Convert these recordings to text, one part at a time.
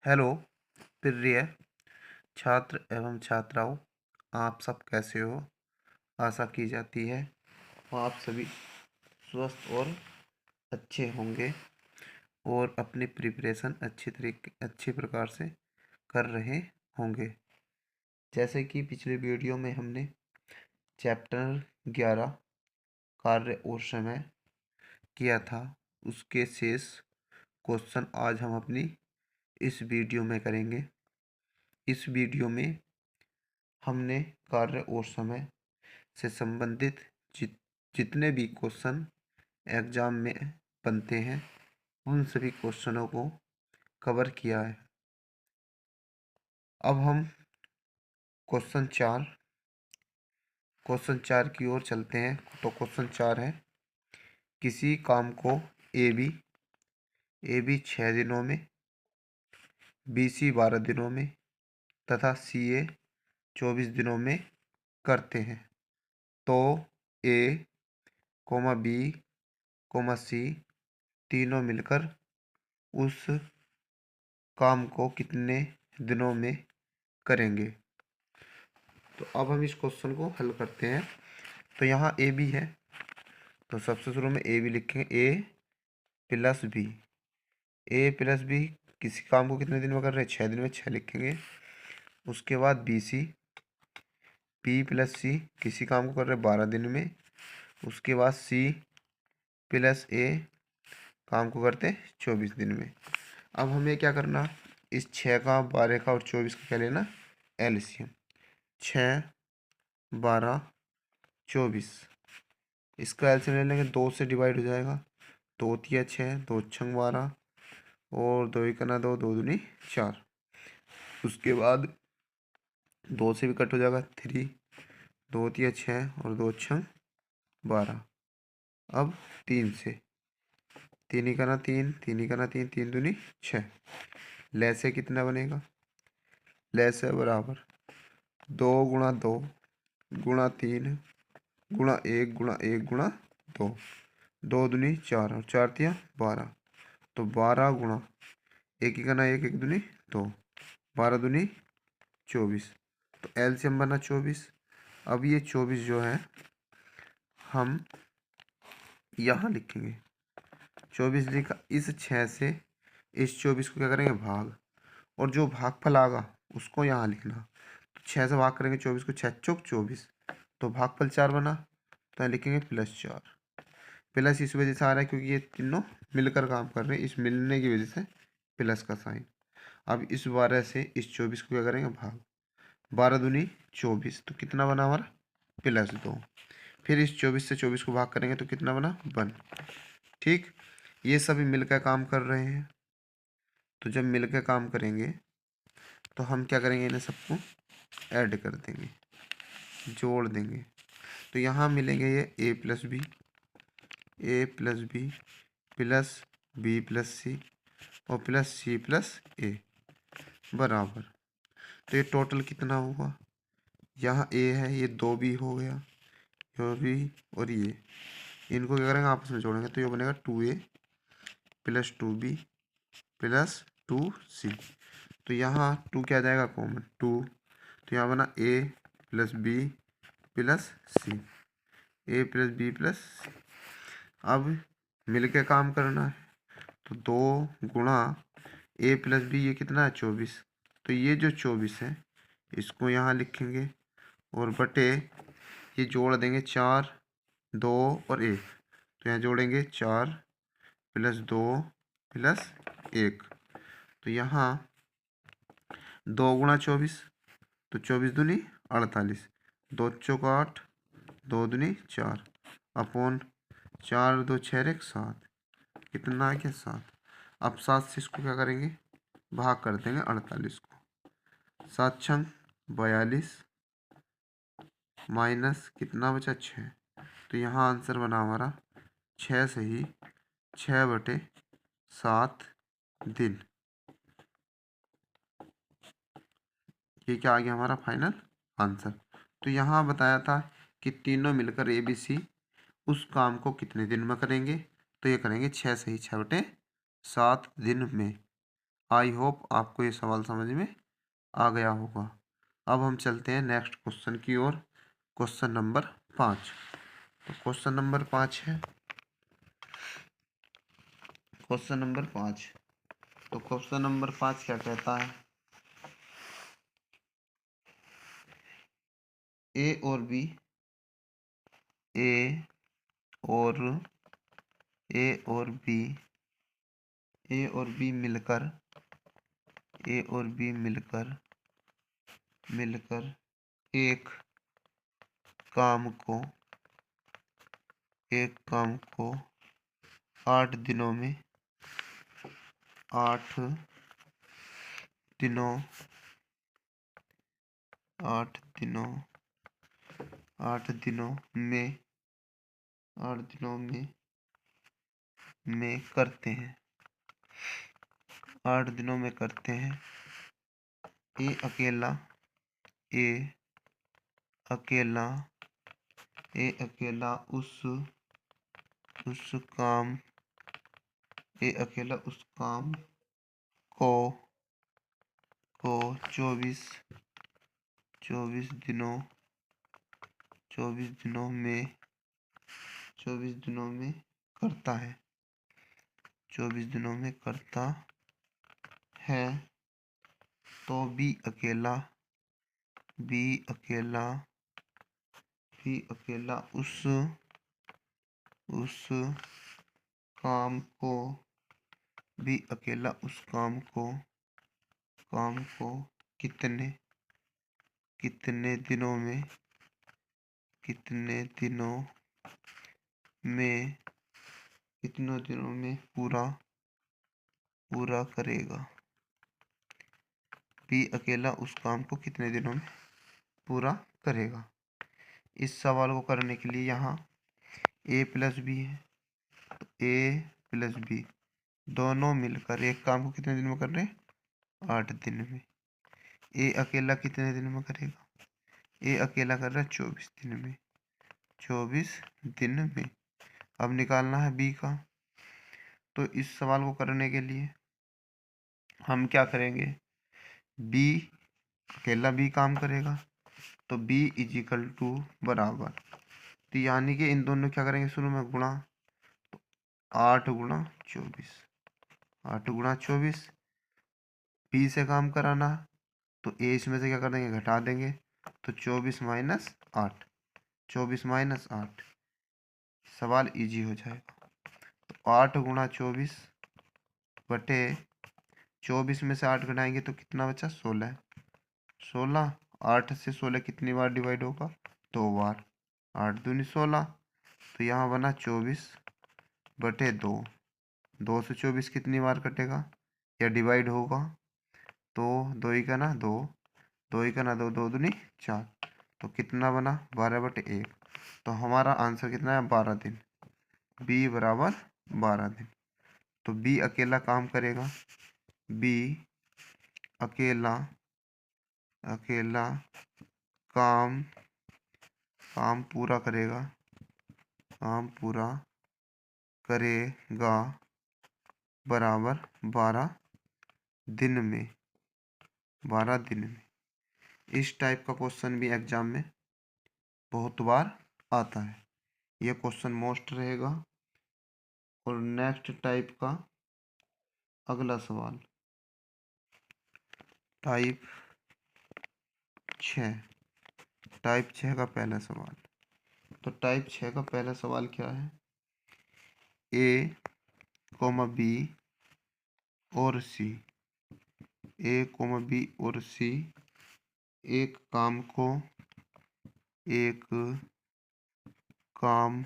Hello प्रिय छात्र एवं छात्राओं, आप सब कैसे हो। आशा की जाती है आप सभी स्वस्थ और अच्छे होंगे और अपनी प्रिपरेशन अच्छी प्रकार से कर रहे होंगे। जैसे कि पिछले वीडियो में हमने चैप्टर 11 कार्य और समय किया था, उसके शेष क्वेश्चन आज हम अपनी इस वीडियो में करेंगे। इस वीडियो में हमने कार्य और समय से संबंधित जितने भी क्वेश्चन एग्जाम में बनते हैं उन सभी क्वेश्चनों को कवर किया है। अब हम क्वेश्चन चार की ओर चलते हैं। तो क्वेश्चन 4 है, किसी काम को ए बी 6 दिनों में, बी सी 12 दिनों में तथा सी ए 24 दिनों में करते हैं तो ए बी सी तीनों मिलकर उस काम को कितने दिनों में करेंगे। तो अब हम इस क्वेश्चन को हल करते हैं। तो यहाँ ए बी है, तो सबसे शुरू में ए बी लिखेंगे। ए प्लस बी किसी काम को कितने दिन में कर रहे हैं, 6 दिन में, 6 लिखेंगे। उसके बाद बी प्लस सी किसी काम को कर रहे हैं 12 दिन में। उसके बाद सी प्लस ए काम को करते हैं 24 दिन में। अब हमें क्या करना, इस 6 का, 12 का और 24 का क्या लेना, एलसीएम। 6, 12, 24, इसका एलसीएम ले लेंगे, 2 से डिवाइड हो जाएगा। 2 तिया 6, 2 छंग 12 और 2 एकना 2, 2 दूनी 4। उसके बाद 2 से भी कट हो जाएगा 3, 2 तिया 6 और 2 छंग 12। अब 3 से, 3 एकना 3, 3 एकना 3, 3 दूनी 6। लैसे कितना बनेगा, लैसे बराबर 2 गुणा 2 गुणा 3 गुणा 1 गुणा 1 गुणा 2, 2 दूनी 4 और 4 तिया 12। तो 12 गुणा 1 एकना 1, 1 दूनी 2, 12 दूनी 24। तो एलसीएम बना 24। अब ये 24 जो है हम यहाँ लिखेंगे। 24 लिखा, इस 6 से इस 24 को क्या करेंगे, भाग, और जो भागफल आगा उसको यहाँ लिखना। तो 6 से भाग करेंगे 24 को, 6 चौक 24, तो भागफल 4 बना, तो यहाँ लिखेंगे +4। प्लस इस वजह से आ रहा है क्योंकि ये तीनों मिलकर काम कर रहे हैं, इस मिलने की वजह से प्लस का साइन। अब इस 12 से इस 24 को क्या करेंगे, भाग, 12 दूनी 24, तो कितना बना हमारा, +2। फिर इस 24 से 24 को भाग करेंगे तो कितना बना, 1। ठीक, ये सभी मिलकर काम कर रहे हैं। तो जब मिलकर काम करेंगे तो हम क्या करेंगे, इन्हें सबको ऐड कर देंगे, जोड़ देंगे। तो यहाँ मिलेंगे ये A plus B plus B plus C और प्लस सी प्लस ए बराबर। तो ये टोटल कितना होगा, यहाँ ए है, ये 2 बी हो गया, ये बी और ये, इनको क्या करेंगे, आपस में जोड़ेंगे तो ये बनेगा 2a plus 2b plus 2c। तो यहाँ 2 क्या आ जाएगा, कॉमन 2, तो यहाँ बना a plus B plus C, A plus B plus C. अब मिल के काम करना है, तो 2 गुणा ए प्लस बी, ये कितना है 24, तो ये जो 24 है इसको यहाँ लिखेंगे और बटे ये जोड़ देंगे 4, 2 और 1, तो यहाँ जोड़ेंगे 4 प्लस 2 प्लस 1। तो यहाँ 2 गुणा 24, तो 24 दूनी 48, 2 चौक 8, 2 दूनी 4 अपॉन 4, 2 6 1 7, कितना है क्या, 7। अब 7 से इसको क्या करेंगे, भाग कर देंगे 48 को, 7 छंग 42 माइनस कितना बचा, 6। तो यहाँ आंसर बना हमारा 6 से ही 6/7 दिन। ये क्या आ गया हमारा फाइनल आंसर। तो यहाँ बताया था कि तीनों मिलकर ए बी सी उस काम को कितने दिन में करेंगे, तो ये करेंगे 6 से ही 6/7 दिन में। आई होप आपको ये सवाल समझ में आ गया होगा। अब हम चलते हैं नेक्स्ट क्वेश्चन की ओर। Question number 5। तो क्वेश्चन नंबर 5 है, क्वेश्चन नंबर 5। तो क्वेश्चन नंबर 5 क्या कहता है? ए और बी, ए और ए और बी, ए और बी मिलकर, ए और बी मिलकर मिलकर एक काम को, एक काम को 8 दिनों में, 8 दिनों, 8 दिनों, 8 दिनों में, 8 दिनों में करते हैं, 8 दिनों में करते हैं। ए अकेला, ए अकेला, ए अकेला उस काम, ए अकेला उस काम को 24 दिनों, 24 दिनों में, 24 दिनों में करता है, 24 दिनों में करता है। तो बी अकेला, बी अकेला, बी अकेला उस काम को, बी अकेला उस काम को कितने, कितने दिनों में, कितने दिनों में, कितने दिनों में पूरा पूरा करेगा? बी अकेला उस काम को कितने दिनों में पूरा करेगा? इस सवाल को करने के लिए यहाँ ए प्लस बी है, तो ए प्लस बी दोनों मिलकर एक काम को कितने दिन में कर रहे हैं? 8 दिन में। ए अकेला कितने दिन में करेगा? ए अकेला कर रहा है 24 दिन में, 24 दिन में। अब निकालना है बी का। तो इस सवाल को करने के लिए हम क्या करेंगे? बी अकेला बी काम करेगा, तो बी इज इक्वल टू बराबर, तो यानी कि इन दोनों क्या करेंगे शुरू में गुणा, तो 8 गुणा 24, 8 गुणा 24। बी से काम कराना, तो ए इसमें से क्या कर देंगे? घटा देंगे, तो 24 माइनस 8, 24 माइनस 8, सवाल इजी हो जाएगा। तो 8 गुणा 24 बटे 24 में से 8 घटाएंगे तो कितना बचा? 16, 16। 8 से 16 कितनी बार डिवाइड होगा? 2 बार। 8 दूनी 16, तो यहाँ बना 24 बटे 2। 2 से 24 कितनी बार कटेगा या डिवाइड होगा? तो 2 ही का ना 2, 2 ही का ना 2, 2 दूनी 4, तो कितना बना? 12 बटे 1। तो हमारा आंसर कितना है? 12 दिन। बी बराबर 12 दिन। तो बी अकेला काम करेगा, बी अकेला, अकेला काम, काम पूरा करेगा, काम पूरा करेगा बराबर 12 दिन में, 12 दिन में। इस टाइप का क्वेश्चन भी एग्जाम में बहुत बार आता है। यह क्वेश्चन मोस्ट रहेगा। और नेक्स्ट टाइप का अगला सवाल, टाइप 6, टाइप 6 का पहला सवाल। तो टाइप 6 का पहला सवाल क्या है? ए कोमा बी और सी, ए कोमा बी और सी एक काम को, एक काम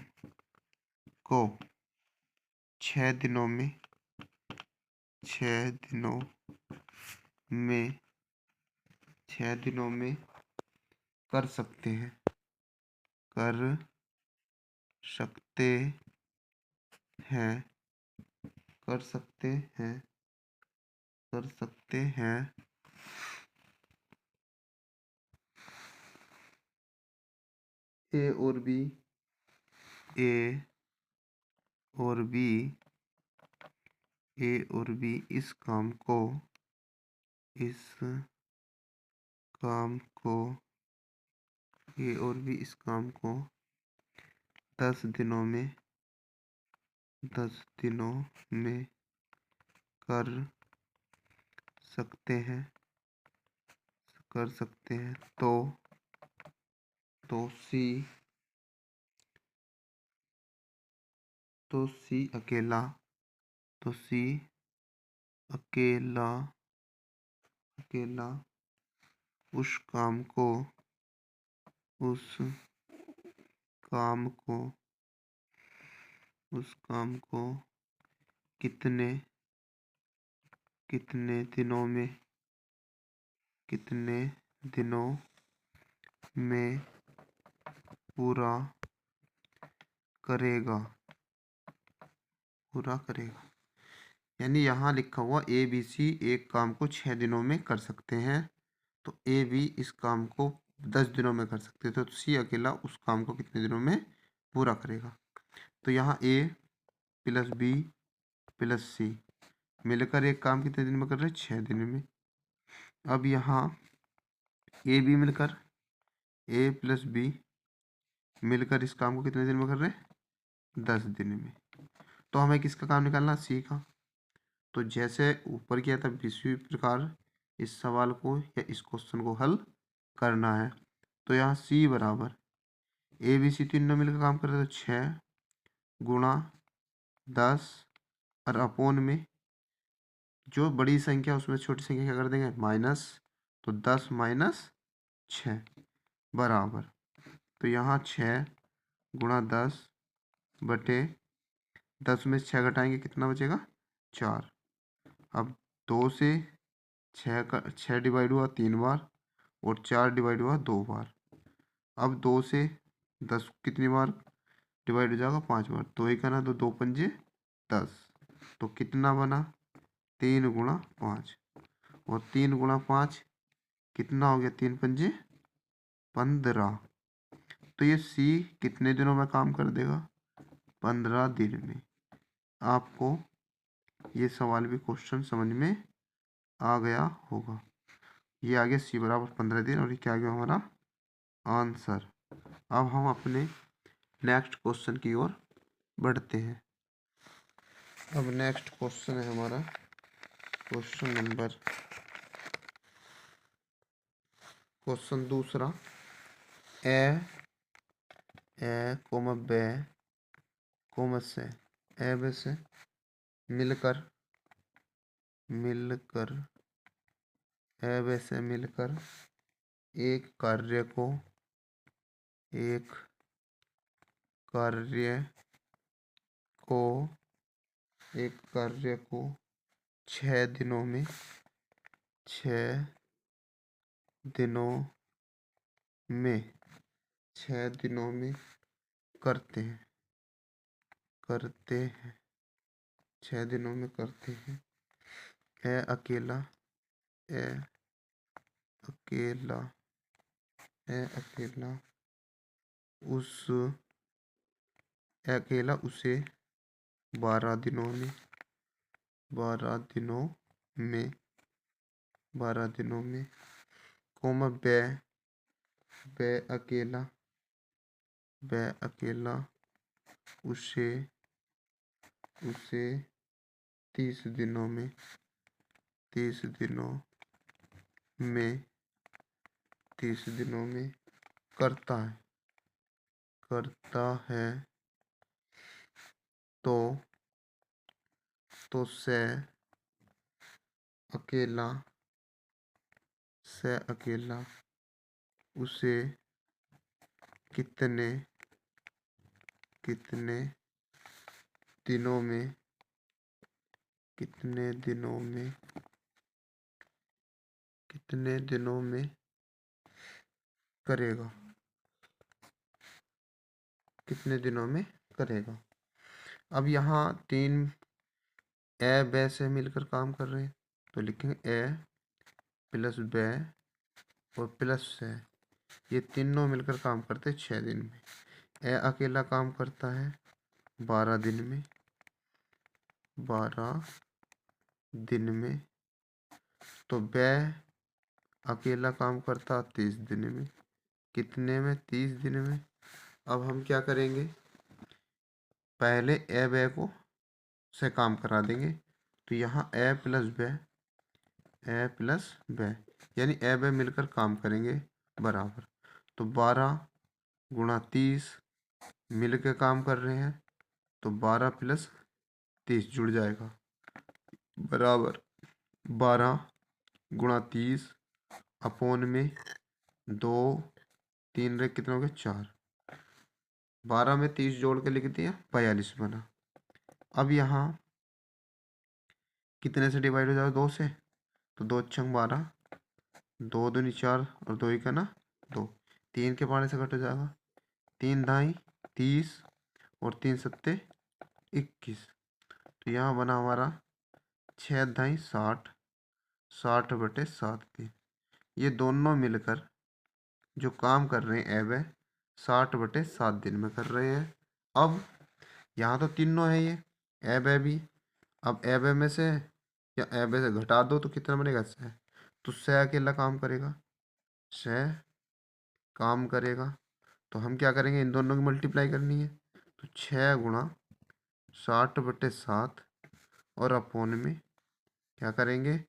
को 6 दिनों में, 6 दिनों में, 6 दिनों में कर सकते हैं, कर सकते हैं, कर सकते हैं, कर सकते हैं। ए और बी, ए और बी, ए और बी इस काम को इस काम को ए और बी इस काम को 10 दिनों में कर सकते हैं तो सी अकेला उस काम को कितने दिनों में पूरा करेगा। यानी यहाँ लिखा हुआ ए बी सी एक काम को 6 दिनों में कर सकते हैं, तो ए बी इस काम को 10 दिनों में कर सकते हैं, तो सी अकेला उस काम को कितने दिनों में पूरा करेगा। तो यहाँ ए प्लस बी प्लस सी मिलकर एक काम कितने दिन में कर रहे हैं? 6 दिन में। अब यहाँ ए बी मिलकर ए प्लस बी मिलकर इस काम को कितने दिन में कर रहे हैं? 10 दिन में। तो हमें किसका काम निकालना? सी का। तो जैसे ऊपर किया था इसी प्रकार इस सवाल को या इस क्वेश्चन को हल करना है। तो यहाँ सी बराबर ए बी सी तीनों मिलकर काम कर रहे तो 6 गुणा 10 और अपोन में जो बड़ी संख्या उसमें छोटी संख्या क्या कर देंगे? माइनस। तो 10 माइनस 6 बराबर, तो यहाँ 6 गुणा 10 बटे 10 में 6 घटाएंगे कितना बचेगा? 4। अब 2 से 6 डिवाइड हुआ 3 बार और 4 डिवाइड हुआ 2 बार। अब 2 से 10 कितनी बार डिवाइड हो जाएगा? 5 बार। तो ही करना, तो 2 पंजे 10। तो कितना बना? 3 गुणा 5 और 3 गुणा 5 कितना हो गया? 3 पंजे 15। तो ये सी कितने दिनों में काम कर देगा? 15 दिन में। आपको ये सवाल भी क्वेश्चन समझ में आ गया होगा। ये आ गया सी बराबर 15 दिन और ये क्या आ गया हमारा आंसर। अब हम अपने नेक्स्ट क्वेश्चन की ओर बढ़ते हैं। अब नेक्स्ट क्वेश्चन है हमारा क्वेश्चन दूसरा। ए कोमा बे कोमा से ए बे से मिलकर ए बे से मिलकर एक कार्य को 6 दिनों में करते हैं 6 दिनों में करते हैं। ए अकेला उसे 12 दिनों में कोमा बे अकेला उसे 30 दिनों में करता है तो से अकेला उसे कितने दिनों में करेगा? अब यहाँ 3 ए बे से मिलकर काम कर रहे हैं, तो लिखेंगे ए प्लस बे और प्लस से, ये तीनों मिलकर काम करते हैं 6 दिन में। ए अकेला काम करता है 12 दिन में तो वह अकेला काम करता 30 दिन में। कितने में? 30 दिन में। अब हम क्या करेंगे, पहले ए ब को से काम करा देंगे। तो यहाँ ए प्लस ब यानी ए ब मिलकर काम करेंगे बराबर। तो 12 गुणा 30 मिल के काम कर रहे हैं, तो 12 प्लस 30 जुड़ जाएगा बराबर 12 गुणा 30 अपोन में 2 3 रे कितने हो गए 4। 12 में 30 जोड़ के लिख दिया 42 बना। अब यहाँ कितने से डिवाइड हो जाएगा? 2 से। तो 2 छंग 12, 2 दूनी 4 और 2 ही का ना 2। 3 के पाने से कट हो जाएगा। 3 ढाई 30 और 3 सत्ते 21। तो यहाँ बना हमारा 6 ढाई 60, 60 बटे 7 दिन। ये दोनों मिलकर जो काम कर रहे हैं अब 60 बटे 7 दिन में कर रहे हैं। अब यहाँ तो तीनों है ये अब भी। अब अब में से या अब से घटा दो तो कितना बनेगा? 6। तो 6 अकेला काम करेगा, 6 काम करेगा। तो हम क्या करेंगे, इन दोनों की मल्टीप्लाई करनी है। तो 6 गुणा 60 बटे 7 और अपोन में क्या करेंगे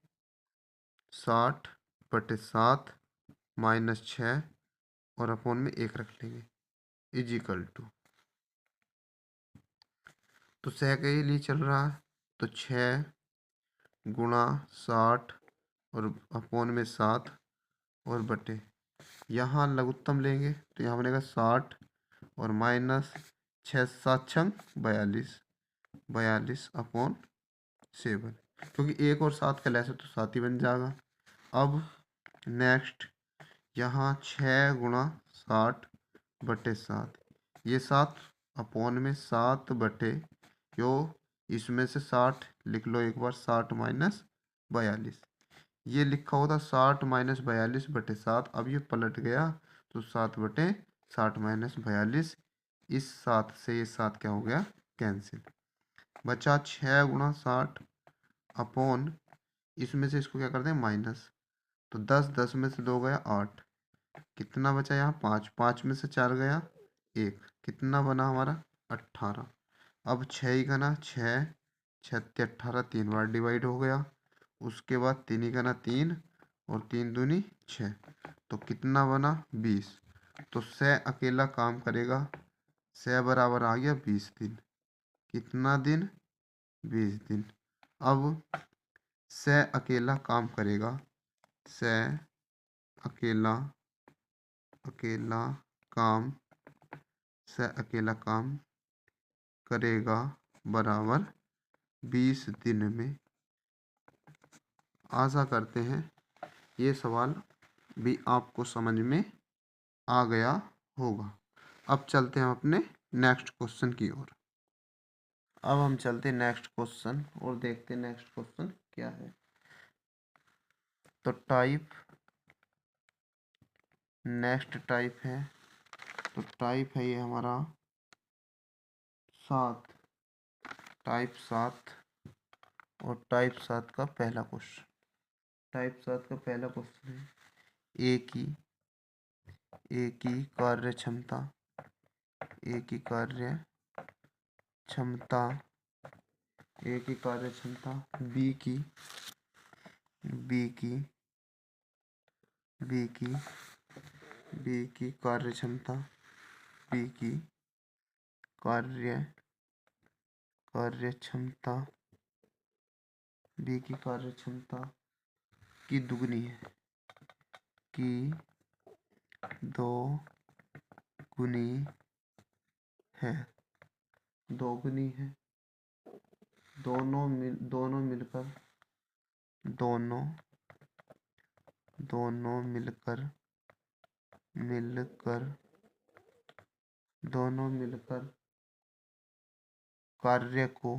60 बटे 7 माइनस 6 और अपोन में 1 रख लेंगे इज इक्वल टू। तो 6 के लिए चल रहा है, तो 6 गुणा 60 और अपोन में 7 और बटे यहाँ लघुत्तम लेंगे तो यहाँ बनेगा 60 और माइनस 6 7 छंग 42, 42 अपोन 7, क्योंकि 1 और 7 का लेस है तो 7 ही बन जाएगा। अब नेक्स्ट यहाँ 6 गुणा 60 बटे 7, ये 7 अपोन में 7 बटे यो इसमें से 60 लिख लो एक बार, 60 माइनस 42। ये लिखा होता 60 माइनस 42 बटे 7। अब ये पलट गया तो 7 बटे 60 माइनस 42। इस 7 से ये 7 क्या हो गया? कैंसिल। बचा 6 गुणा 60 अपोन इसमें से इसको क्या करते हैं माइनस। तो 10, 10 में से 2 गया 8, कितना बचा यहाँ 5, 5 में से 4 गया 1, कितना बना हमारा 18। अब 6 ही का ना 6, 6 18 3 बार डिवाइड हो गया। उसके बाद 3 ही का ना 3 और 3 दूनी 6, तो कितना बना 20। तो 6 अकेला काम करेगा, 6 बराबर आ गया 20 दिन। कितना दिन? 20 दिन। अब 6 अकेला काम करेगा, 6 अकेला अकेला काम 6 अकेला काम करेगा बराबर 20 दिन में। आशा करते हैं ये सवाल भी आपको समझ में आ गया होगा। अब चलते हैं अपने नेक्स्ट क्वेश्चन की ओर। अब हम चलते हैं नेक्स्ट क्वेश्चन और देखते हैं नेक्स्ट क्वेश्चन क्या है। तो नेक्स्ट टाइप है, तो टाइप है ये हमारा 7, टाइप 7 और टाइप 7 का पहला क्वेश्चन। टाइप 7 का पहला क्वेश्चन है ए की कार्य क्षमता, ए की कार्य क्षमता, ए की कार्य क्षमता बी की बी की बी की बी की कार्य क्षमता, बी की कार्य कार्य क्षमता, बी की कार्य क्षमता की दुगनी है, की 2 गुनी है, 2 गुनी है। दोनों मिलकर दोनों मिलकर कार्य को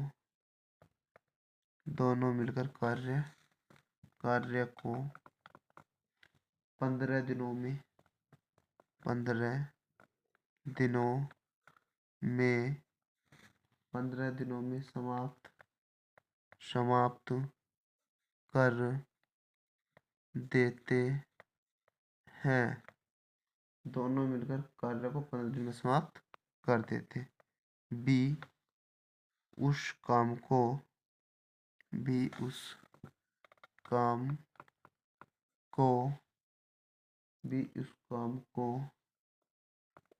दोनों मिलकर कार्य को 15 दिनों में 15 दिनों में 15 दिनों में समाप्त कर देते हैं। दोनों मिलकर कार्य को 15 दिन में समाप्त कर देते। बी उस काम को बी उस काम को बी उस काम को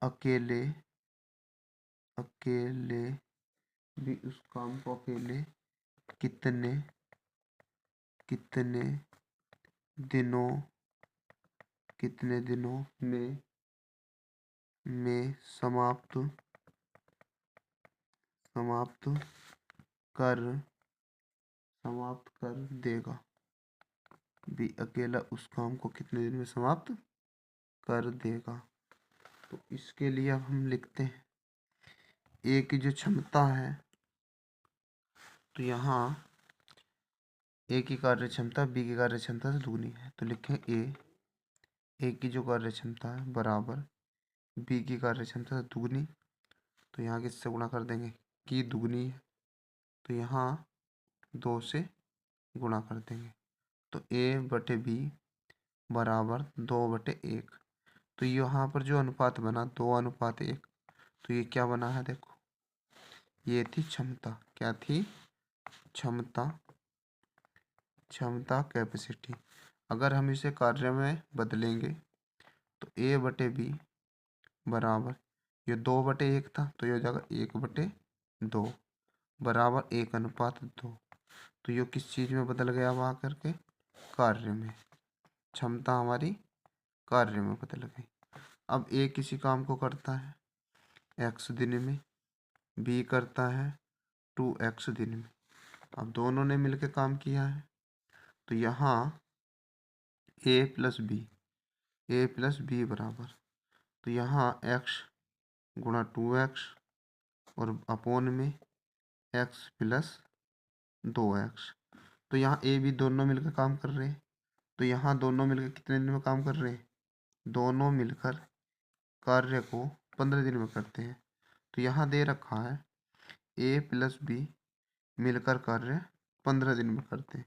अकेले अकेले भी उस काम को अकेले कितने कितने दिनों में समाप्त कर देगा। भी अकेला उस काम को कितने दिन में समाप्त कर देगा। तो इसके लिए अब हम लिखते हैं ए की जो क्षमता है, तो यहाँ ए की कार्य क्षमता बी की कार्य क्षमता से दुगनी है, तो लिखें ए की जो कार्य क्षमता है बराबर बी की कार्य क्षमता से दुगनी। तो यहाँ किससे गुणा कर देंगे, की दुगनी है तो यहाँ 2 से गुणा कर देंगे। तो ए बटे बी बराबर 2/1। तो यहाँ पर जो अनुपात बना 2:1, तो ये क्या बना है देखो, ये थी क्षमता। क्या थी, क्षमता कैपेसिटी। अगर हम इसे कार्य में बदलेंगे तो ए बटे बी बराबर, ये 2/1 था तो ये हो जाएगा 1/2 बराबर 1:2। तो ये किस चीज में बदल गया, वहाँ करके कार्य में। क्षमता हमारी कार्य में बदल गई। अब ए किसी काम को करता है x दिन में, बी करता है 2x दिन में। अब दोनों ने मिलकर काम किया है, तो यहाँ ए प्लस बी बराबर, तो यहाँ x गुणा 2x और अपोन में x प्लस 2x। तो यहाँ ए बी दोनों मिलकर काम कर रहे हैं, तो यहाँ दोनों मिलकर कितने दिन में काम कर रहे हैं, दोनों मिलकर कार्य को 15 दिन में करते हैं। तो यहाँ दे रखा है ए प्लस बी मिलकर कार्य 15 दिन में करते हैं,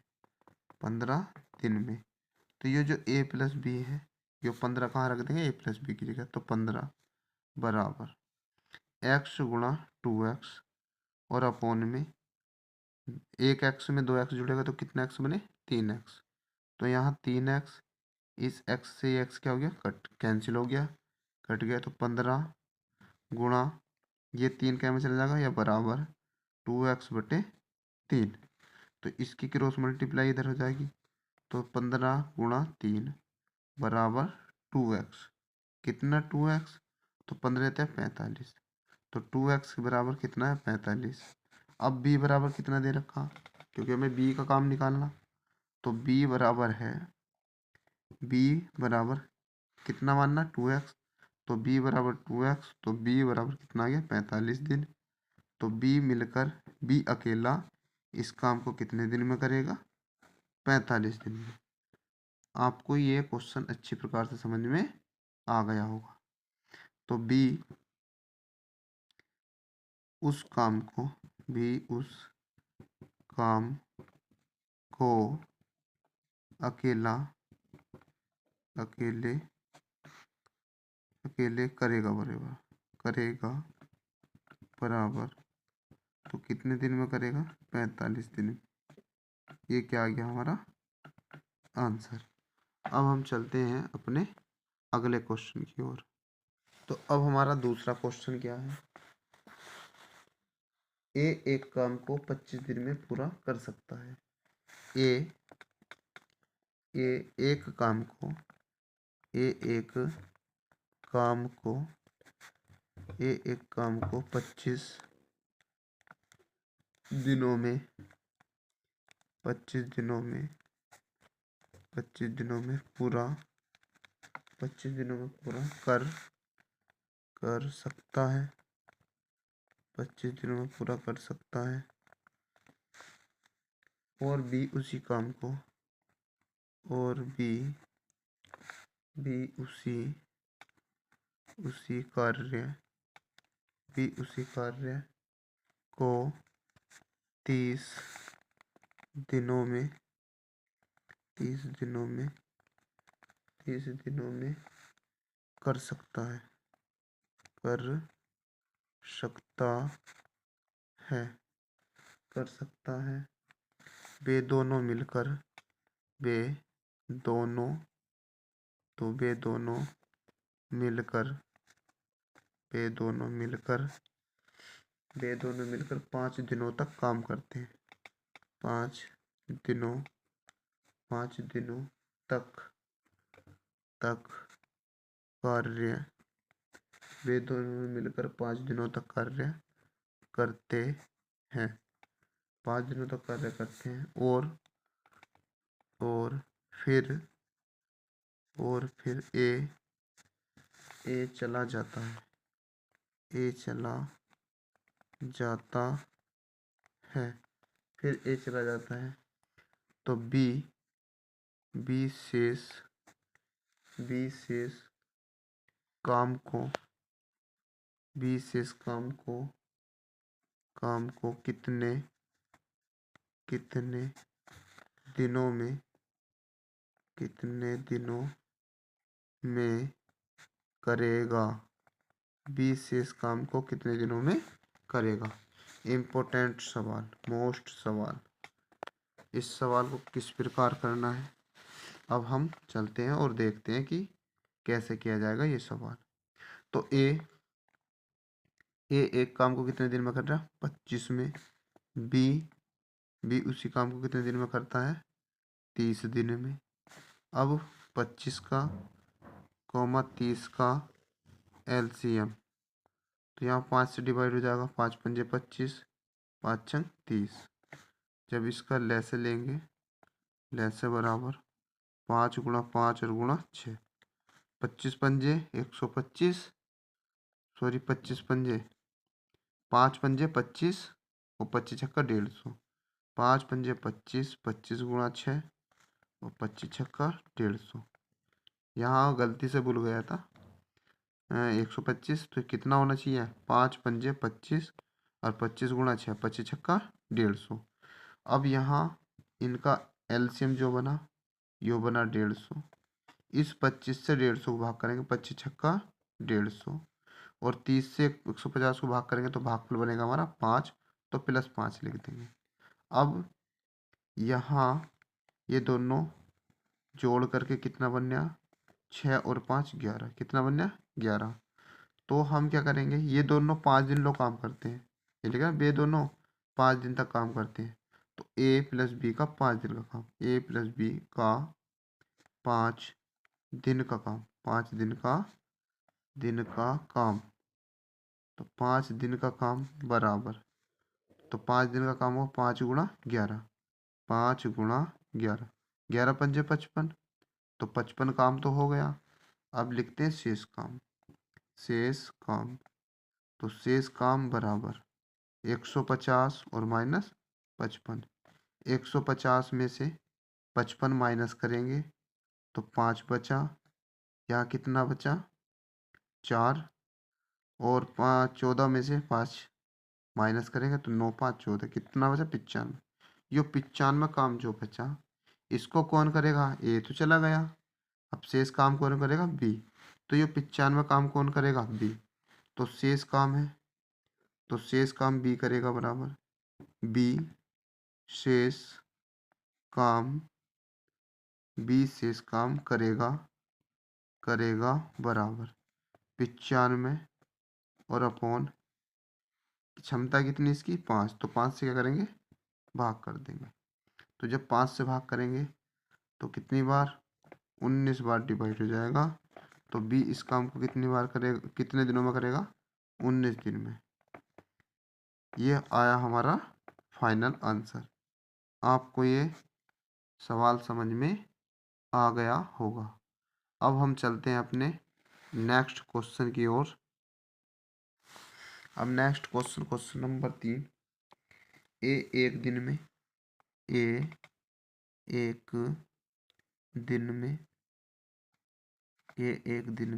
15 दिन में। तो ये जो ए प्लस बी है, ये 15 कहाँ रख देंगे, ए प्लस बी की जगह, तो 15 बराबर x गुणा 2x और अपोन में एक x में 2x जुड़ेगा तो कितना x बने, 3x। तो यहाँ 3x, इस x से x क्या हो गया, कट कैंसिल हो गया, कट गया। तो 15 गुणा ये 3 क्या में चला जाएगा, या बराबर 2x/3। तो इसकी क्रॉस मल्टीप्लाई इधर हो जाएगी, तो 15 गुणा 3 बराबर 2x। कितना 2x, तो 15 रहता है 45, तो 2x बराबर कितना है, 45। अब b बराबर कितना दे रखा, क्योंकि हमें b का काम निकालना, तो b बराबर कितना मानना, 2x। तो b बराबर 2x, तो b बराबर कितना आ गया, 45 दिन। तो b अकेला इस काम को कितने दिन में करेगा, 45 दिन में। आपको ये क्वेश्चन अच्छी प्रकार से समझ में आ गया होगा। तो b उस काम को अकेले करेगा बराबर, तो कितने दिन में करेगा, 45 दिन में। ये क्या आ गया हमारा आंसर। अब हम चलते हैं अपने अगले क्वेश्चन की ओर। तो अब हमारा दूसरा क्वेश्चन क्या है, ए एक काम को 25 दिन में पूरा कर सकता है। ए एक काम को 25 दिनों में 25 दिनों में पूरा कर सकता है। 25 दिनों में पूरा कर सकता है। और भी उसी काम को उसी कार्य को 30 दिनों में 30 दिनों में कर सकता है, कर सकता है, कर सकता है। वे दोनों मिलकर, वे दोनों, तो वे दोनों मिलकर, वे दोनों मिलकर, वे दोनों मिलकर 5 दिनों तक काम करते हैं। 5 दिनों, 5 दिनों तक, तक कार्य, वे दोनों मिलकर 5 दिनों तक कार्य करते हैं। 5 दिनों तक कार्य करते हैं और फिर, और फिर ए चला जाता है, ए चला जाता है, फिर ए चला जाता है तो बी शेष, बी शेष काम को, बी शेष काम को कितने, कितने दिनों में, कितने दिनों में करेगा, बी शेष काम को कितने दिनों में करेगा। इम्पोर्टेंट सवाल, मोस्ट सवाल। इस सवाल को किस प्रकार करना है अब हम चलते हैं और देखते हैं कि कैसे किया जाएगा ये सवाल। तो ए एक काम को कितने दिन में कर रहा है, 25 में। बी उसी काम को कितने दिन में करता है, 30 दिन में। अब 25 का 30 का एलसीएम, तो यहाँ 5 से डिवाइड हो जाएगा, 5 पंजे 25, 5 छंग 30। जब इसका लैसे लेंगे, लैसे बराबर 5 गुणा 5 और गुणा 6, 25 पंजे 125, सॉरी 25 पंजे, 5 पंजे 25 और 25 छक्का 150, 5 पंजे 25, 25 गुणा 6 और 25 छक्का 150। यहाँ गलती से भूल गया था 125, तो कितना होना चाहिए, 5 पंजे 25 और 25 गुणा 6, 25 छक्का 150। अब यहाँ इनका एलसीएम जो बना, यो बना 150। इस 25 से 150 को भाग करेंगे, 25 छक्का 150, और 30 से 150 को भाग करेंगे तो भागफल बनेगा हमारा 5, तो +5 लिख देंगे। अब यहाँ ये दोनों जोड़ करके कितना बन गया, 6 और 5 11, कितना बन गया 11। तो हम क्या करेंगे, ये दोनों 5 दिन लोग काम करते हैं, ये लिखा है, वे दोनों 5 दिन तक काम करते हैं। तो ए प्लस बी का 5 दिन का काम, ए प्लस बी का 5 दिन का काम, 5 दिन का काम, तो 5 दिन का काम बराबर, तो 5 दिन का काम हो 5 गुणा 11, 5 गुणा 11, 11 पंजे 55, तो 55 काम तो हो गया। अब लिखते हैं शेष काम, शेष काम, तो शेष काम बराबर 150 और माइनस 55, 150 में से 55 माइनस करेंगे तो 5 बचा, यहाँ कितना बचा 4, और 14 में से 5 माइनस करेंगे तो 9 5 14, कितना बचा 95। ये 95 काम जो बचा, इसको कौन करेगा, ए तो चला गया, अब शेष काम कौन करेगा, बी। तो ये 95 काम कौन करेगा, बी। तो शेष काम है, तो शेष काम बी करेगा बराबर, बी शेष काम, बी शेष काम करेगा, करेगा बराबर 95 और अपॉन क्षमता कितनी इसकी 5, तो 5 से क्या करेंगे भाग कर देंगे। तो जब 5 से भाग करेंगे तो कितनी बार, 19 बार डिवाइड हो जाएगा। तो बी इस काम को कितनी बार करेगा, कितने दिनों में करेगा, 19 दिन में। ये आया हमारा फाइनल आंसर। आपको ये सवाल समझ में आ गया होगा। अब हम चलते हैं अपने नेक्स्ट क्वेश्चन की ओर। अब नेक्स्ट क्वेश्चन, क्वेश्चन नंबर 3। ए एक दिन में, ए एक दिन में, ए एक दिन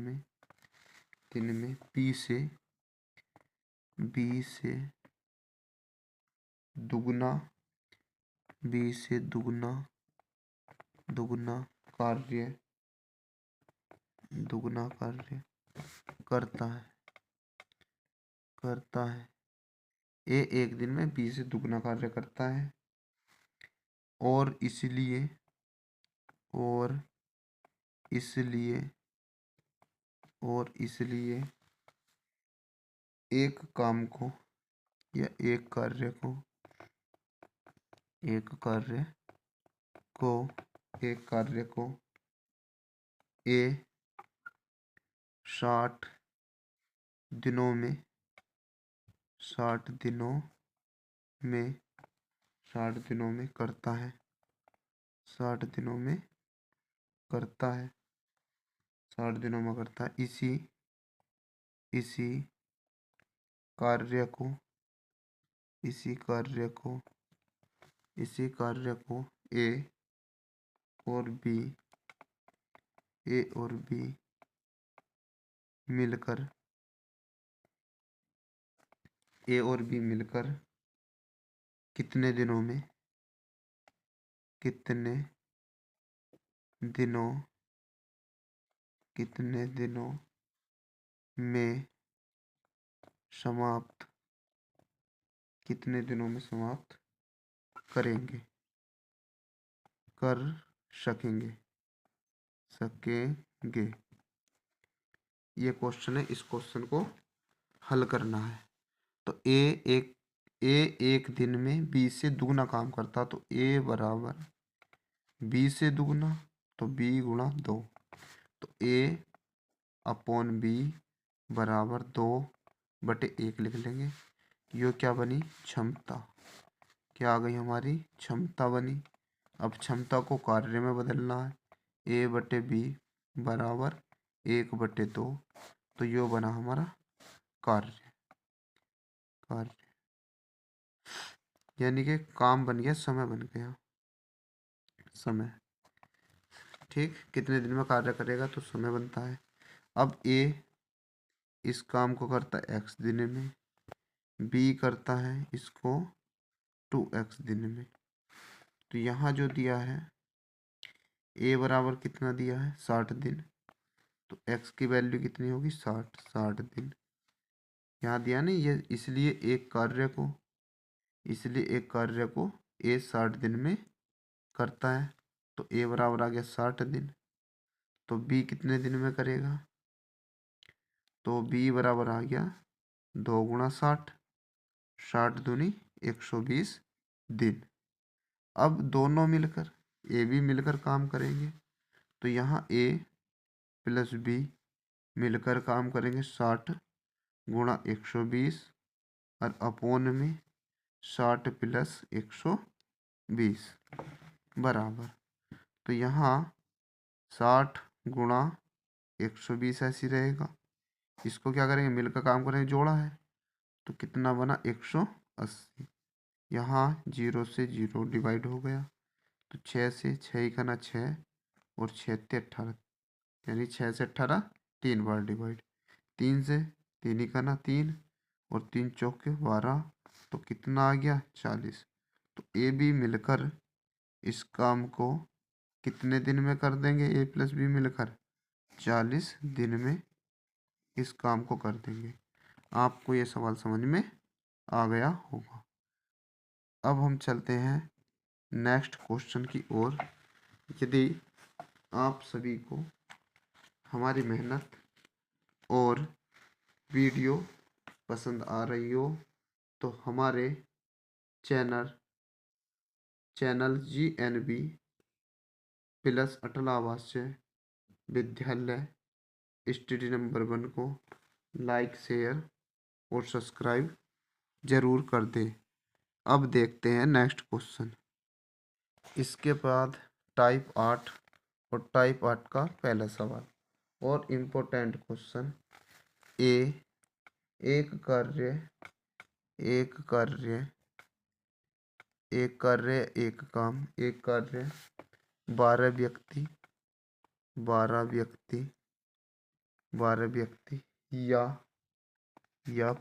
में बी से दुगना, बी से दुगना कार्य दुगना कार्य करता है। ए एक दिन में बी से दुगना कार्य करता है और इसलिए एक काम को या एक कार्य को ए 60 दिनों में 60 दिनों में करता है। 60 दिनों में करता है। इसी कार्य को ए और बी मिलकर कितने दिनों में समाप्त कर सकेंगे। ये क्वेश्चन है, इस क्वेश्चन को हल करना है। तो ए एक दिन में बी से दुगना काम करता, तो ए बराबर बी से दुगना, तो बी गुणा 2, तो ए अपॉन बी बराबर 2/1 लिख लेंगे। यो क्या बनी? क्षमता। क्या आ गई? हमारी क्षमता बनी। अब क्षमता को कार्य में बदलना है। A/B बराबर 1/2, तो यो बना हमारा कार्य यानी कि काम बन गया, समय बन गया। समय ठीक, कितने दिन में कार्य करेगा तो समय बनता है। अब ए इस काम को करता है x दिन में, बी करता है इसको 2x दिन में। तो यहाँ जो दिया है ए बराबर कितना दिया है? 60 दिन। तो x की वैल्यू कितनी होगी? 60 दिन यहाँ दिया नहीं ये, इसलिए एक कार्य को ए 60 दिन में करता है। तो ए बराबर आ गया 60 दिन। तो बी कितने दिन में करेगा? तो बी बराबर आ गया 2 गुणा 60, 60 दूनी 120 दिन। अब दोनों मिलकर ए बी मिलकर काम करेंगे, तो यहाँ ए प्लस बी मिलकर काम करेंगे 60 गुणा 120 और अपोन में 60 प्लस 120 बराबर। तो यहाँ 60 गुणा 120 ऐसी रहेगा। इसको क्या करेंगे? मिलकर काम करेंगे, जोड़ा है तो कितना बना? 180। यहाँ 0 से 0 डिवाइड हो गया, तो 6 से 6 का ना 6 और 6 से 18, यानी 6 से 18 3 बार डिवाइड, 3 से 3 का ना 3 और 3 चौके 12, तो कितना आ गया? 40। तो ए बी मिलकर इस काम को कितने दिन में कर देंगे? ए प्लस बी मिलकर 40 दिन में इस काम को कर देंगे। आपको ये सवाल समझ में आ गया होगा। अब हम चलते हैं नेक्स्ट क्वेश्चन की ओर। यदि आप सभी को हमारी मेहनत और वीडियो पसंद आ रही हो तो हमारे चैनल GNB प्लस अटल आवासीय विद्यालय स्टडी नंबर 1 को लाइक, शेयर और सब्सक्राइब जरूर कर दें। अब देखते हैं नेक्स्ट क्वेश्चन। इसके बाद टाइप 8 और टाइप 8 का पहला सवाल और इम्पोर्टेंट क्वेश्चन। एक कार्य 12 व्यक्ति या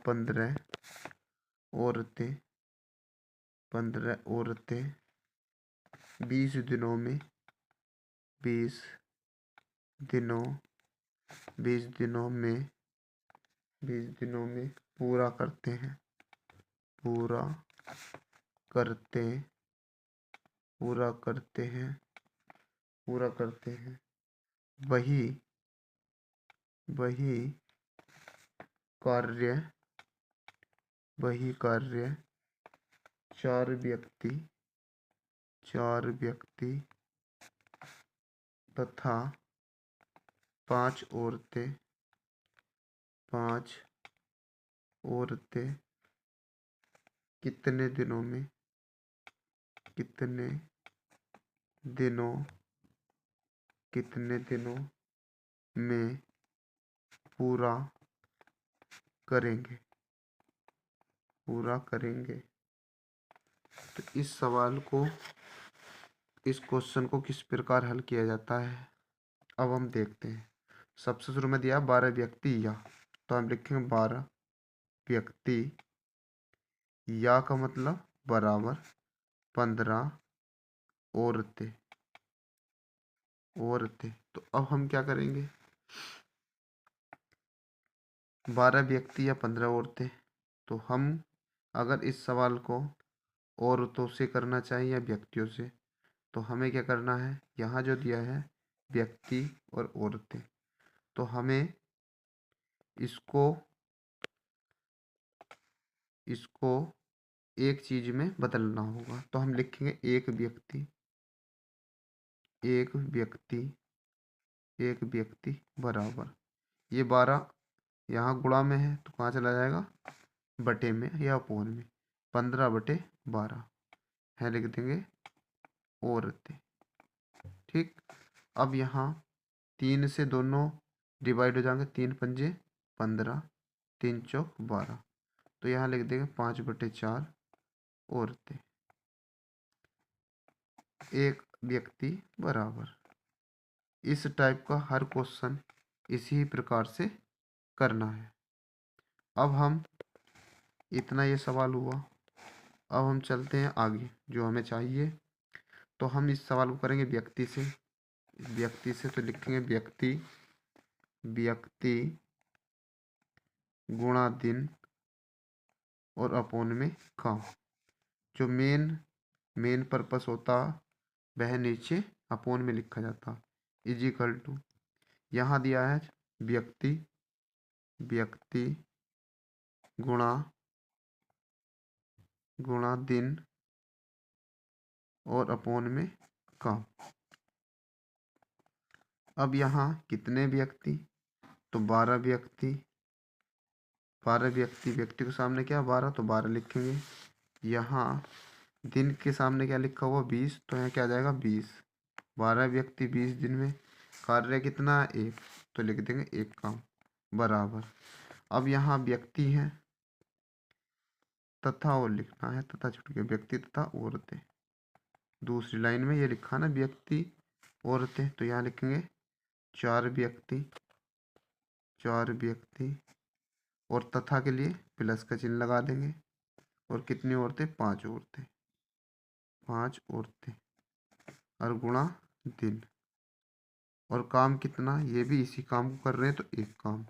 15 औरतें 20 दिनों 20 दिनों में 20 दिनों में पूरा करते हैं, पूरा करते पूरा करते हैं, पूरा करते हैं। वही वही कार्य वही कार्य चार व्यक्ति तथा 5 औरतें कितने दिनों में पूरा करेंगे। तो इस क्वेश्चन को किस प्रकार हल किया जाता है, अब हम देखते हैं। सबसे शुरू में दिया 12 व्यक्ति या, तो हम लिखेंगे 12 व्यक्ति या का मतलब बराबर 15 औरतें। तो अब हम क्या करेंगे, 12 व्यक्ति या 15 औरतें, तो हम अगर इस सवाल को औरतों से करना चाहिए या व्यक्तियों से, तो हमें क्या करना है, यहाँ जो दिया है व्यक्ति और औरतें, तो हमें इसको एक चीज में बदलना होगा। तो हम लिखेंगे एक व्यक्ति बराबर, ये 12 यहाँ गुणा में है तो कहाँ चला जाएगा, बटे में या अपोन में, 15/12 है, लिख देंगे औरतें। ठीक, अब यहाँ 3 से दोनों डिवाइड हो जाएंगे, 3 पंजे 15, 3 चौक 12, तो यहाँ लिख देंगे 5/4 औरतें। एक व्यक्ति बराबर। इस टाइप का हर क्वेश्चन इसी प्रकार से करना है। अब हम इतना ये सवाल हुआ, अब हम चलते हैं आगे जो हमें चाहिए। तो हम इस सवाल को करेंगे व्यक्ति से, तो लिखेंगे व्यक्ति गुणा दिन और अपोन में काम। जो मेन पर्पस होता वह नीचे अपोन में लिखा जाता, इज इक्वल टू, यहाँ दिया है व्यक्ति गुणा दिन और अपोन में काम। अब यहाँ कितने व्यक्ति, तो 12 व्यक्ति के सामने क्या 12, तो 12 लिखेंगे। यहाँ दिन के सामने क्या लिखा हुआ 20, तो यहाँ क्या आ जाएगा 20। 12 व्यक्ति 20 दिन में, कार्य कितना 1, तो लिख देंगे 1 काम बराबर। अब यहाँ व्यक्ति है तथा और लिखना है, तथा छूट गया, व्यक्ति तथा औरतें। दूसरी लाइन में ये लिखा ना व्यक्ति औरतें, तो यहाँ लिखेंगे 4 व्यक्ति और तथा के लिए प्लस का चिन्ह लगा देंगे। और कितनी औरतें, 5 औरतें और गुणा दिन। और काम कितना, ये भी इसी काम को कर रहे हैं, तो 1 काम।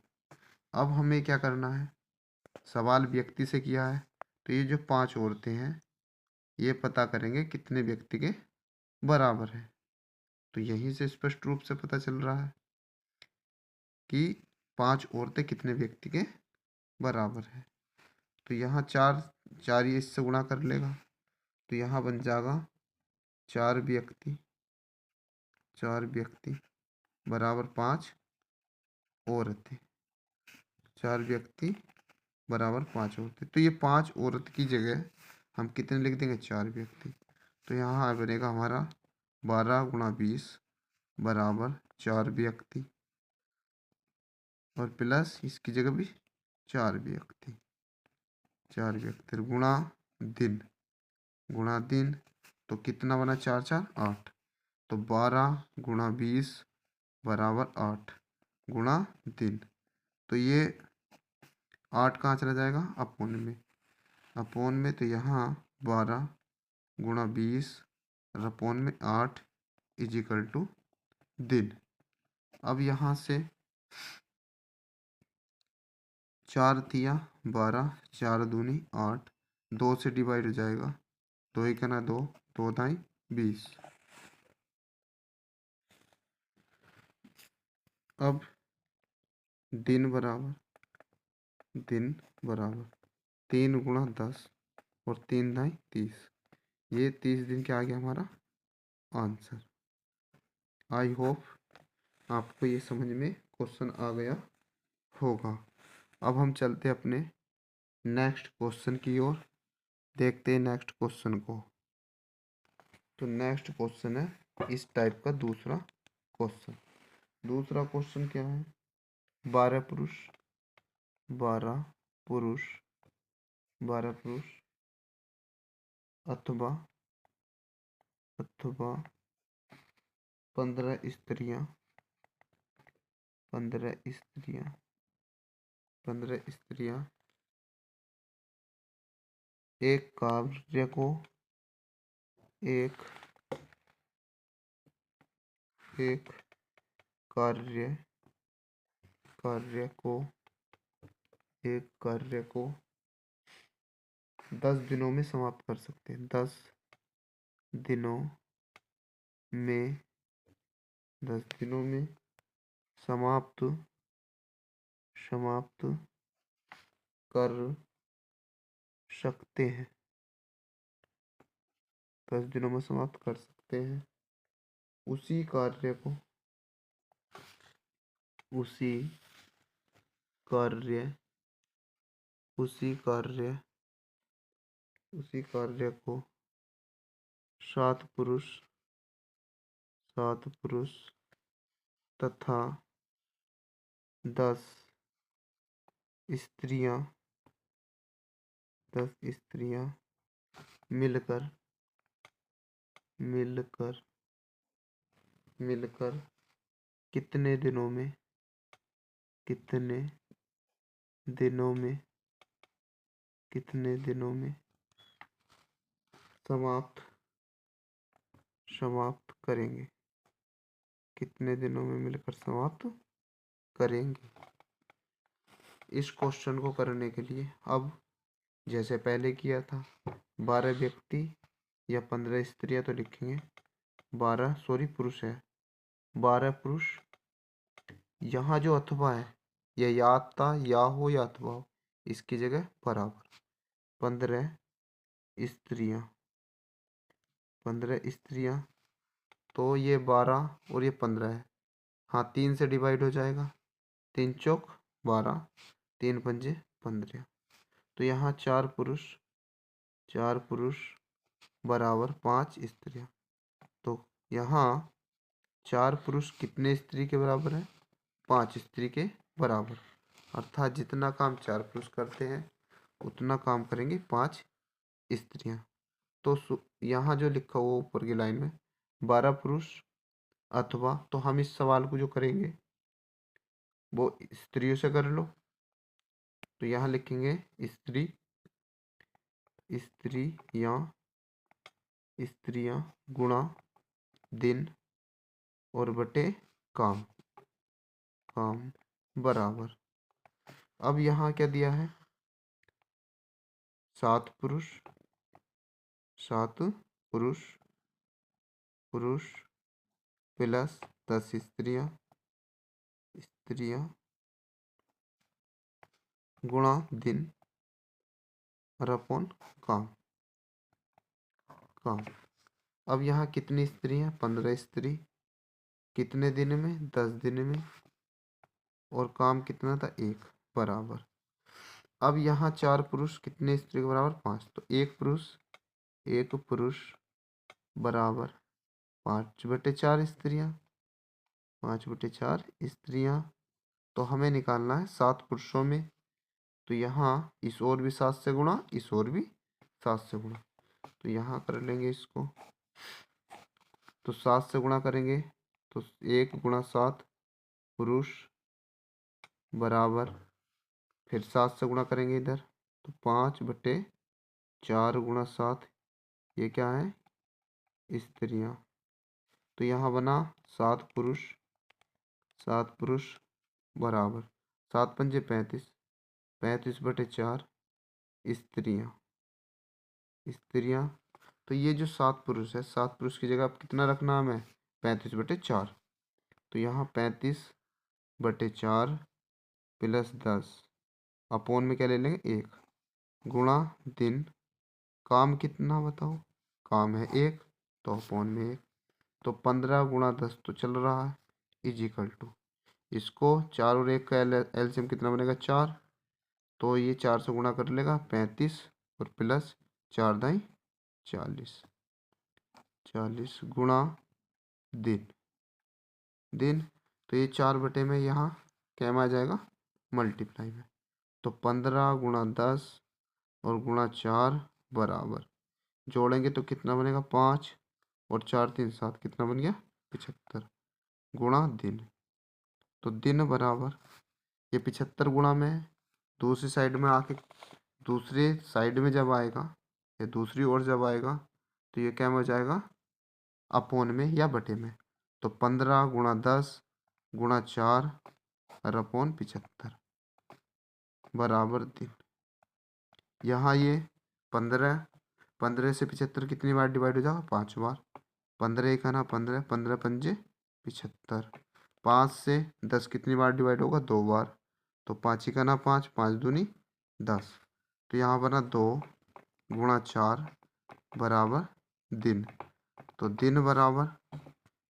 अब हमें क्या करना है, सवाल व्यक्ति से किया है, तो ये जो 5 औरतें हैं ये पता करेंगे कितने व्यक्ति के बराबर है। तो यहीं से स्पष्ट रूप से पता चल रहा है कि 5 औरतें कितने व्यक्ति के बराबर है। तो यहाँ 4 ये इससे गुणा कर लेगा, तो यहाँ बन जाएगा 4 व्यक्ति बराबर 5 औरतें। 4 व्यक्ति बराबर 5 औरतें। तो ये 5 औरत की जगह हम कितने लिख देंगे, 4 व्यक्ति। तो यहाँ बनेगा हमारा 12 × 20 बराबर 4 व्यक्ति और प्लस इसकी जगह भी 4 व्यक्ति गुणा दिन। तो कितना बना, 4 4 8, तो 12 × 20 बराबर 8 गुणा दिन। तो ये 8 कहाँ चला जाएगा, अपोन में, तो यहाँ 12 × 20 और अपोन में 8 इज इक्वल टू दिन। अब यहाँ से 4 तिया 12, 4 दूनी 8, 2 से डिवाइड हो जाएगा, 2 एक ना 2, 2 दाई 20। अब दिन बराबर 3 गुणा 10 और 3 दाई 30। ये 30 दिन क्या आ गया हमारा आंसर। आई होप आपको ये समझ में क्वेश्चन आ गया होगा। अब हम चलते अपने नेक्स्ट क्वेश्चन की ओर, देखते हैं नेक्स्ट क्वेश्चन को। तो नेक्स्ट क्वेश्चन है इस टाइप का दूसरा क्वेश्चन। दूसरा क्वेश्चन क्या है? 12 पुरुष 12 पुरुष 12 पुरुष अथवा 15 स्त्रियां 15 स्त्रियां एक कार्य को एक कार्य को 10 दिनों में समाप्त कर सकते हैं। 10 दिनों में समाप्त कर सकते हैं। 10 दिनों में समाप्त कर सकते हैं। उसी कार्य को 7 पुरुष तथा 10 स्त्रियां मिलकर कितने दिनों में समाप्त करेंगे। कितने दिनों में मिलकर समाप्त करेंगे। इस क्वेश्चन को करने के लिए अब जैसे पहले किया था, 12 व्यक्ति या 15 स्त्रियां तो लिखेंगे, 12 पुरुष है, 12 पुरुष। यहाँ जो अथवा है यह या था, या हो या अथवा हो, इसकी जगह बराबर 15 स्त्रियां तो ये 12 और ये 15 है। हाँ, 3 से डिवाइड हो जाएगा, 3 चौक 12, 3 पंजे 15। तो यहाँ 4 पुरुष बराबर 5 स्त्रियां। तो यहाँ 4 पुरुष कितने स्त्री के बराबर है? 5 स्त्री के बराबर। अर्थात जितना काम 4 पुरुष करते हैं उतना काम करेंगे 5 स्त्रियां। तो यहाँ जो लिखा हुआ ऊपर की लाइन में 12 पुरुष अथवा, तो हम इस सवाल को जो करेंगे वो स्त्रियों से कर लो। तो यहाँ लिखेंगे स्त्रियां गुणा दिन और बटे काम बराबर। अब यहाँ क्या दिया है? 7 पुरुष प्लस 10 स्त्रियां गुणा दिन और अपॉन काम। अब यहाँ कितनी स्त्री हैं? 15 स्त्री। कितने दिन में? 10 दिन में। और काम कितना था? 1 बराबर। अब यहाँ 4 पुरुष कितने स्त्री के बराबर? 5। तो 1 पुरुष बराबर 5/4 स्त्रियां। 5/4 स्त्रियां। तो हमें निकालना है 7 पुरुषों में। तो यहाँ इस और भी 7 से गुणा, इस और भी 7 से गुणा। तो यहाँ कर लेंगे इसको। तो 7 से गुणा करेंगे तो 1 गुणा 7 पुरुष बराबर, फिर 7 से गुणा करेंगे इधर तो 5/4 गुणा 7, ये क्या है? स्त्रियां। तो यहाँ बना 7 पुरुष बराबर 7 पंजे 35, 35/4 स्त्रियाँ। स्त्रियाँ, तो ये जो 7 पुरुष है, 7 पुरुष की जगह अब कितना रखना हमें? 35/4। तो यहाँ 35/4 +10 अपोन में क्या ले लेंगे? 1 गुणा दिन। काम कितना बताओ? काम है 1, तो अपोन में 1। तो 15 × 10 तो चल रहा है, इजिकल टू इसको 4 और 1 का एलसीएम कितना बनेगा? 4। तो ये 4 से गुणा कर लेगा 35 और प्लस 4 दाई 40, 40 गुणा दिन। दिन, तो ये 4 में यहाँ क्या में आ जाएगा? मल्टीप्लाई में। तो 15 × 10 और गुणा 4 बराबर, जोड़ेंगे तो कितना बनेगा? 5 और 4 3 7, कितना बन गया? 75 गुणा दिन। तो दिन बराबर, ये 75 गुणा में दूसरी साइड में आके, दूसरी साइड में जब आएगा या दूसरी ओर जब आएगा तो ये क्या में हो जाएगा? अपोन में या बटे में। तो 15 × 10 गुणा 4 और अपोन 75 बराबर दिन। यहाँ ये 15 से 75 कितनी बार डिवाइड हो जाएगा? 5 बार। 15 एक है ना 15, 15 पंजे 75। 5 से 10 कितनी बार डिवाइड होगा? 2 बार। तो 5 का ना 5, 5 दूनी 10। तो यहाँ बना 2 गुणा 4 बराबर दिन। तो दिन बराबर,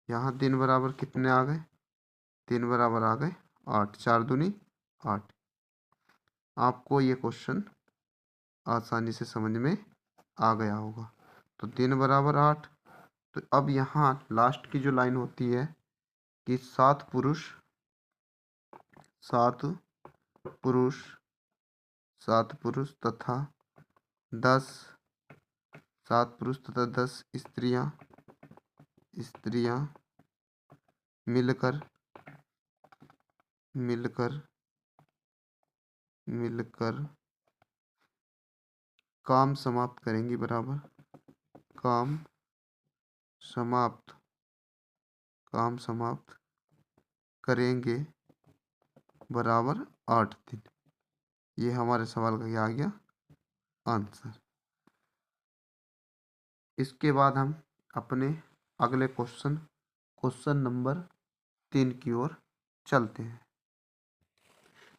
यहाँ दिन बराबर कितने आ गए? दिन बराबर आ गए 8, 4 दूनी 8। आपको ये क्वेश्चन आसानी से समझ में आ गया होगा। तो दिन बराबर 8। तो अब यहाँ लास्ट की जो लाइन होती है कि 7 पुरुष 7 पुरुष तथा 10 7 पुरुष तथा 10 स्त्रियां मिलकर मिलकर मिलकर काम समाप्त करेंगी बराबर काम समाप्त करेंगे बराबर 8 दिन। ये हमारे सवाल का क्या आ गया? आंसर। इसके बाद हम अपने अगले क्वेश्चन नंबर 3 की ओर चलते हैं।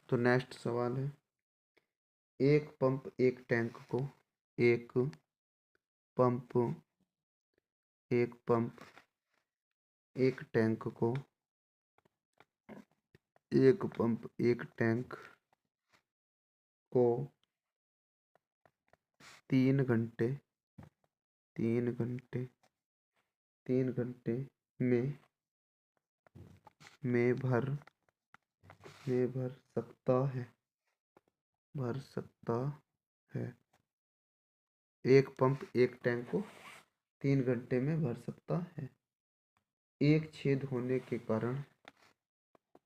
तो नेक्स्ट सवाल है, एक पंप एक टैंक को एक पंप एक टैंक को एक पंप एक टैंक को 3 घंटे 3 घंटे में भर सकता है। एक पंप एक टैंक को 3 घंटे में भर सकता है। एक छेद होने के कारण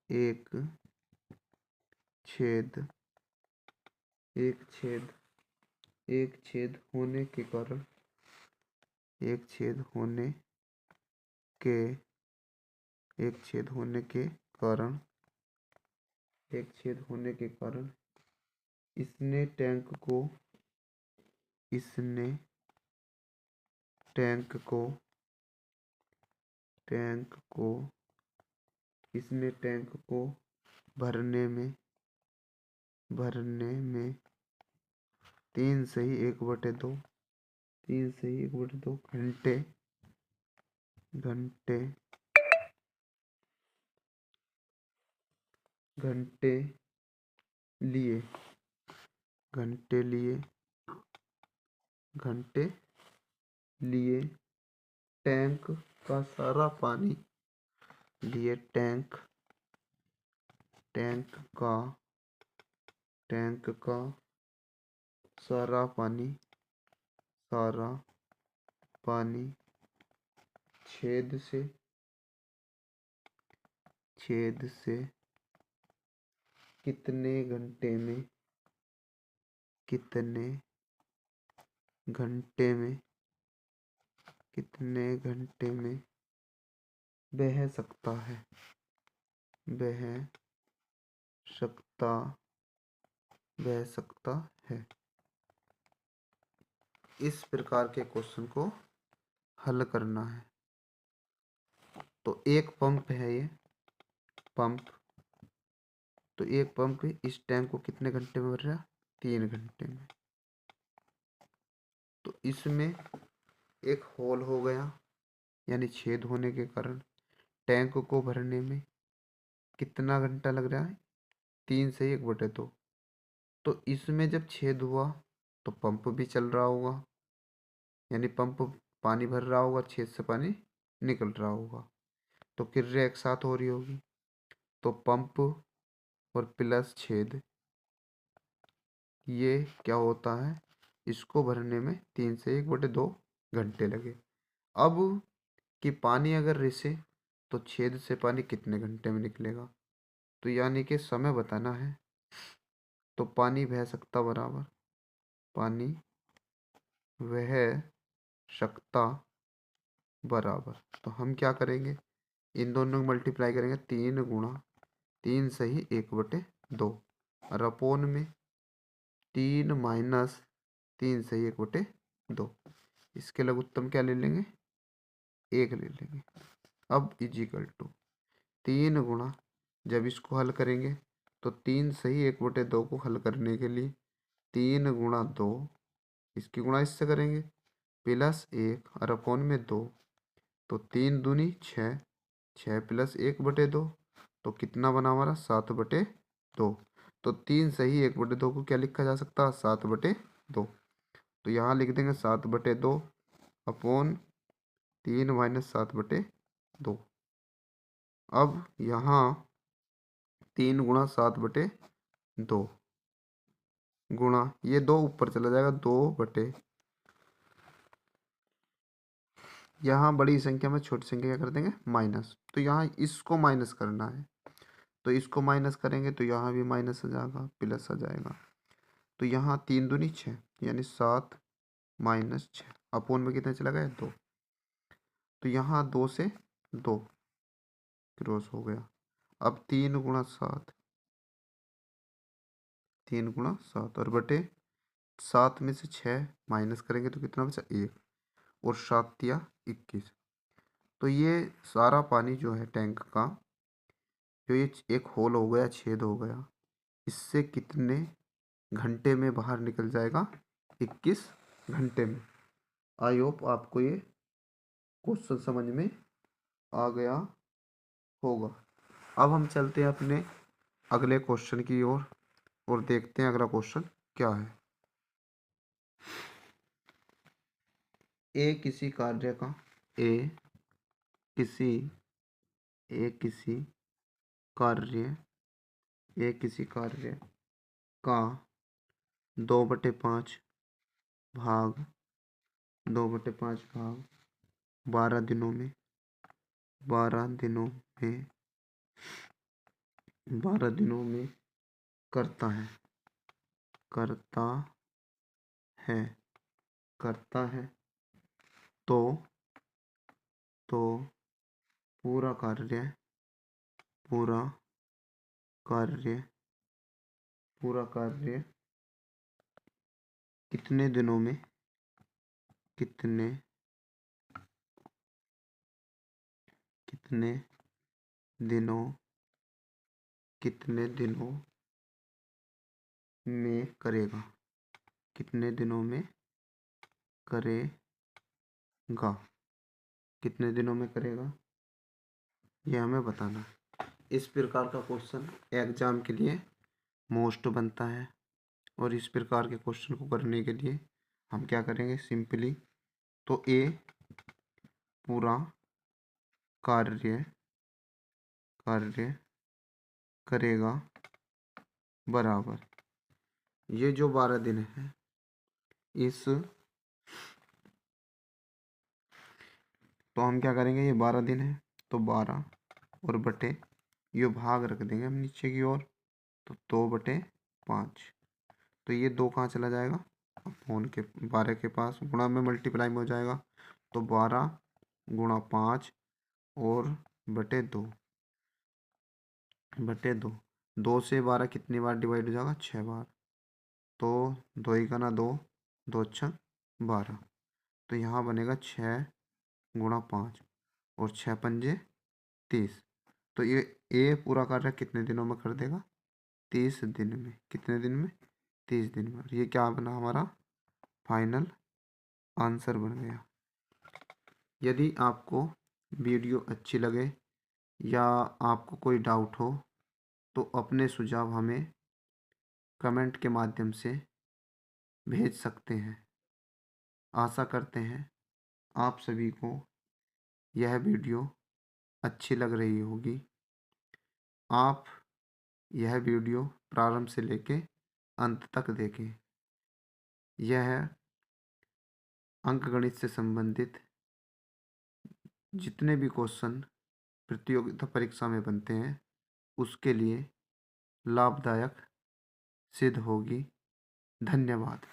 एक छेद होने के कारण एक छेद होने के कारण इसने टैंक को भरने में 3 सही 1/2 घंटे लिए टैंक का सारा पानी सारा पानी छेद से कितने घंटे में बह सकता है। सकता बह सकता है। इस प्रकार के क्वेश्चन को हल करना है। तो एक पंप है, ये पंप, तो एक पंप इस टैंक को कितने घंटे में भर रहा है? 3 घंटे में। तो इसमें एक होल हो गया, यानी छेद होने के कारण टैंक को भरने में कितना घंटा लग रहा है? 3 से 1/2। तो इसमें जब छेद हुआ तो पंप भी चल रहा होगा, यानी पंप पानी भर रहा होगा, छेद से पानी निकल रहा होगा, तो क्रिया एक साथ हो रही होगी। तो पंप और प्लस छेद, ये क्या होता है? इसको भरने में 3 से 1/2 घंटे लगे। अब कि पानी अगर रिसे तो छेद से पानी कितने घंटे में निकलेगा, तो यानी कि समय बताना है। तो पानी बह सकता बराबर पानी वह सकता बराबर, तो हम क्या करेंगे? इन दोनों को मल्टीप्लाई करेंगे। 3 गुणा 3 सही 1/2 और अपोन में 3 माइनस 3 सही 1/2। इसके लघुत्तम क्या ले लेंगे? 1 ले लेंगे। अब इजिकल टू 3 गुणा, जब इसको हल करेंगे तो 3 सही 1/2 को हल करने के लिए 3 गुणा 2, इसकी गुणा इससे करेंगे, प्लस 1 और अपोन में 2, तो 3 दूनी 6, 6 प्लस 1/2, तो कितना बना हमारा? 7/2। तो 3 सही 1/2 को क्या लिखा जा सकता है? 7/2। तो यहाँ लिख देंगे 7/2 अपोन 3 माइनस 7/2। अब यहाँ 3 गुणा 7/2 गुणा ये 2 ऊपर चला जाएगा, 2/, यहाँ बड़ी संख्या में छोटी संख्या क्या कर देंगे? माइनस। तो यहाँ इसको माइनस करना है, तो इसको माइनस करेंगे तो यहाँ भी माइनस आ जाएगा, प्लस आ जाएगा। तो यहाँ 3 दूनी 6, यानी 7 माइनस 6 अपोन में कितने चला गया? 2। तो यहाँ 2 से 2 क्रॉस हो गया। अब 3 गुणा 7, 3 गुणा 7 और बटे 7 में से 6 माइनस करेंगे तो कितना बचा? 1 और 7 दिया 21। तो ये सारा पानी जो है टैंक का, जो ये एक होल हो गया, छेद हो गया, इससे कितने घंटे में बाहर निकल जाएगा? 21 घंटे में। आई होप आपको ये क्वेश्चन समझ में आ गया होगा। अब हम चलते हैं अपने अगले क्वेश्चन की ओर और देखते हैं अगला क्वेश्चन क्या है। ए किसी कार्य का ए किसी कार्य का 2/5 भाग 12 दिनों में 12 दिनों में करता है तो पूरा कार्य कितने दिनों में करेगा? कितने दिनों में करेगा, ये हमें बताना है। इस प्रकार का क्वेश्चन एग्जाम के लिए मोस्ट बनता है, और इस प्रकार के क्वेश्चन को करने के लिए हम क्या करेंगे? सिंपली तो ए पूरा कार्य करेगा बराबर, ये जो 12 दिन है इस, तो हम क्या करेंगे? ये 12 दिन है तो 12 और बटे ये भाग रख देंगे हम नीचे की ओर, तो 2/5। तो ये 2 कहाँ चला जाएगा? फोन के 12 के पास, गुणा में मल्टीप्लाई में हो जाएगा, तो 12 गुणा 5 और बटे 2 2 से 12 कितनी बार डिवाइड हो जाएगा? 6 बार। तो 2 ही का ना 2, 2 छक 12। तो यहाँ बनेगा 6 गुणा 5 और 6 पंजे 30। तो ये पूरा कार्य कितने दिनों में कर देगा? 30 दिन में। कितने दिन में? 30 दिन में। ये क्या बना हमारा फाइनल आंसर बन गया। यदि आपको वीडियो अच्छी लगे या आपको कोई डाउट हो तो अपने सुझाव हमें कमेंट के माध्यम से भेज सकते हैं। आशा करते हैं आप सभी को यह वीडियो अच्छी लग रही होगी। आप यह वीडियो प्रारंभ से लेके अंत तक देखें। यह अंकगणित से संबंधित जितने भी क्वेश्चन प्रतियोगिता परीक्षा में बनते हैं उसके लिए लाभदायक सिद्ध होगी। धन्यवाद।